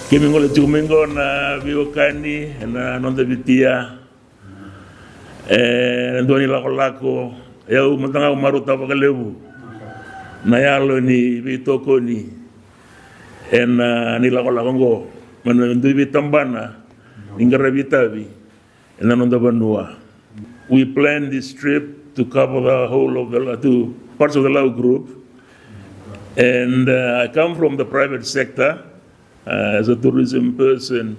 Kimingole tumingo na viokani na nonda vitia ndoni lako ya umantanga umaruta bakalebu na yalo ni vitoko ni ni lako mana ndu vitambana ingara vitavi na nonda banua. We planned this trip to cover the whole of the two parts of the Lau Group, and I come from the private sector. As a tourism person,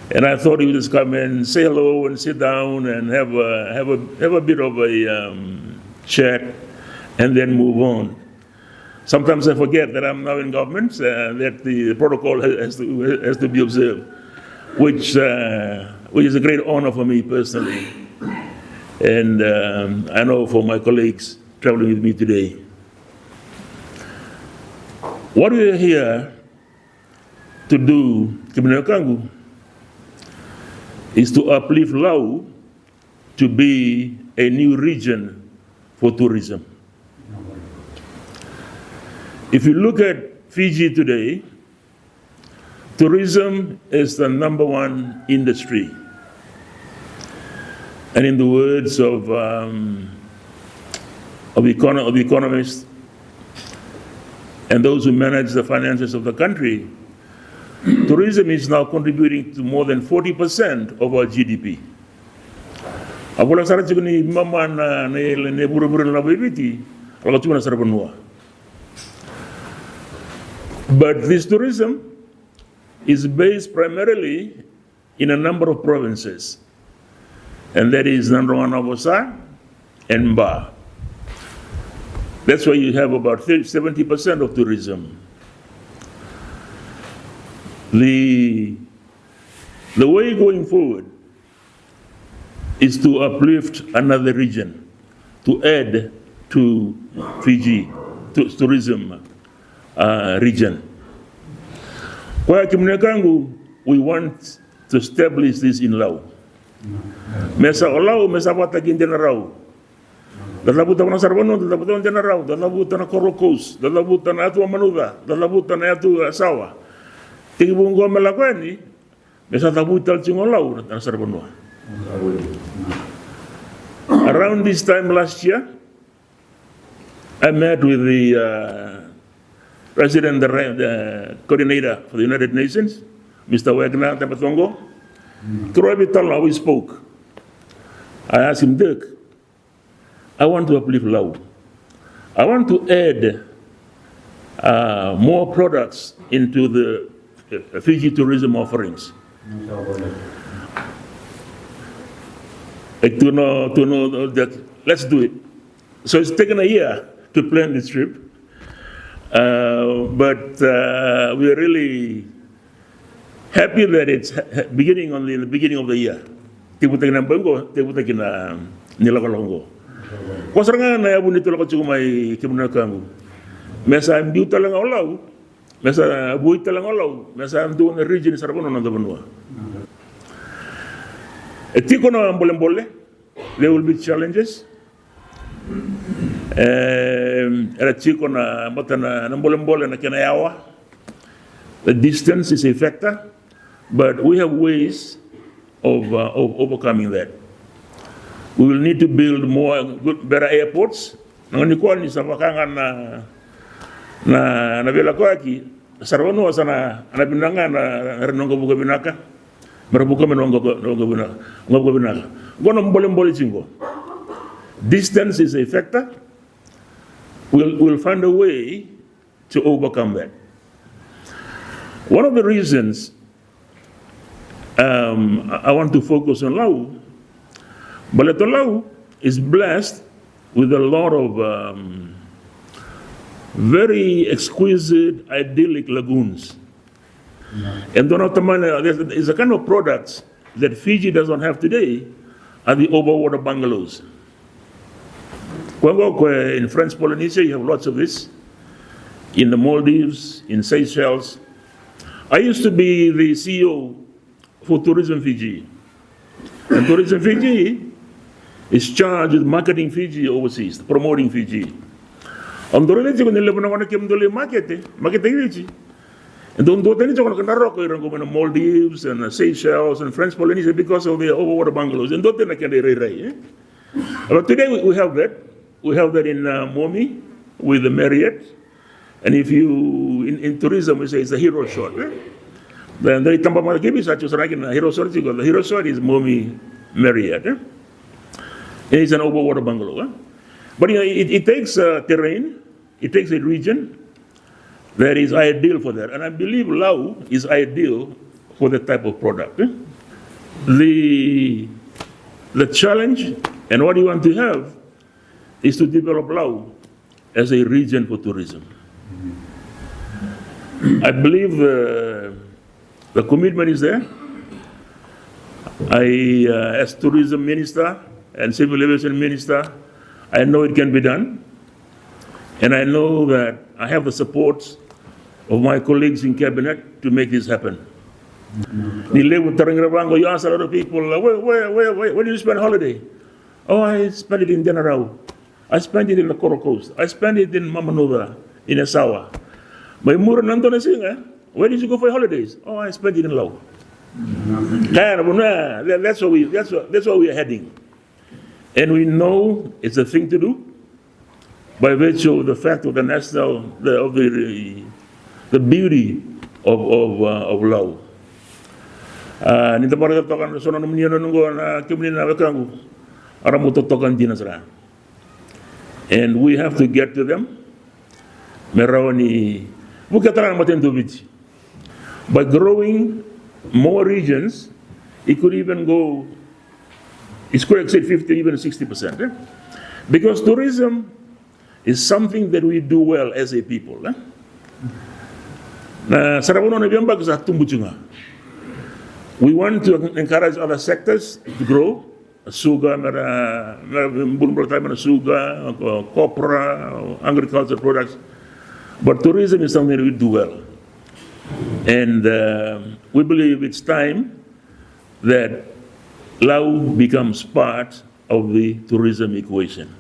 and I thought he would just come and say hello and sit down and have a bit of a chat and then move on. Sometimes I forget that I'm now in government, that the protocol has to be observed, which is a great honor for me personally, and I know for my colleagues traveling with me today. What we are here to do, Kiminakangu, is to uplift Lau to be a new region for tourism. If you look at Fiji today, tourism is the #1 industry. And in the words of economists and those who manage the finances of the country, tourism is now contributing to more than 40% of our GDP. Apola sara chikuni mama na ne buru-buru na bibiti, ala chukuna sara benua. But this tourism is based primarily in a number of provinces, and that is Nanrongan and Mba. That's why you have about 70% of tourism. The way going forward is to uplift another region, to add to Fiji to tourism region. Kwa Kiminakangu, we want to establish this in Lau. Mesa Lau, mesa wata gindena Rau. Dalabuta na Sarbano, dalabuta na Rau, dalabuta na Korokos, dalabuta na Atu Manuda, dalabuta na Atu Asawa. Tingibungo malakwani, mesa tabutal Lau na Sarbano. Around this time last year, I met with the president, the coordinator for the United Nations, Mr. Wagener, Tapatongo. Throughout we spoke. I asked him, Dirk, I want to uplift Lau. I want to add more products into the Fiji tourism offerings. To know that, let's do it. So it's taken a year to plan this trip, but we're really happy that it's beginning only in the beginning of the year. Tibutakina Bango, Tibutakina Nilakalongo. Kosanga na yabu nito lako chumay Kiminakangu. Mesa mbiuta lang olaw, mesa buita lang olaw, mesa doon na region sa Rabono ng Dabanua. Etiko na ambole-ambole, there will be challenges. Etiko na mata na ambole-ambole na kinayawa. The distance is a factor, but we have ways of overcoming that. We will need to build more better airports. Nanganikuan ni sa wakangan na vela kwaki, sarwano sana anabinanga na renongo buka binaka. Marabuka menongo binaka. Gono mbole chingo. Distance is a factor. We'll find a way to overcome that. One of the reasons I want to focus on Lau, Baleto Lau is blessed with a lot of very exquisite, idyllic lagoons. And there's a kind of products that Fiji doesn't have today are the overwater bungalows. In French Polynesia, you have lots of this. In the Maldives, in Seychelles. I used to be the CEO for Tourism Fiji. And Tourism Fiji is charged with marketing Fiji overseas, promoting Fiji. And don't do any joke on the Maldives and Seychelles and French Polynesia because of the overwater bungalows. And don't think But today we have that. We have that in Momi with the Marriott. And if you, in tourism, we say it's a hero shot. Then they tambah mana kibi sa chus rakin na hero shot juga. The hero shot is Momi Marriott. And it's an overwater bungalow. But it takes terrain, it takes a region that is ideal for that. And I believe Lau is ideal for that type of product. The challenge and what you want to have is to develop Lau as a region for tourism. I believe the commitment is there. As Tourism Minister and Civil Aviation Minister, I know it can be done. And I know that I have the support of my colleagues in Cabinet to make this happen. You ask a lot of people, where do you spend holiday? Oh, I spend it in Denarau. I spend it in the Coral Coast. I spend it in Mamanuva, in Esawa. Where did you go for holidays? Oh, I spent it in Lau. That's where we are heading. And we know it's a thing to do by virtue of the fact of the national, the beauty of Lau. Nita para tokan sono nomnia nunggo na kimni na bekangu aramuto tokan dinasra. And we have to get to them. Merawani bukatran matentu biji. By growing more regions, it could even go. It could exceed 50, even 60%. Because tourism is something that we do well as a people. We want to encourage other sectors to grow. Sugar, copra, agricultural products. But tourism is something that we do well. And we believe it's time that Lau becomes part of the tourism equation.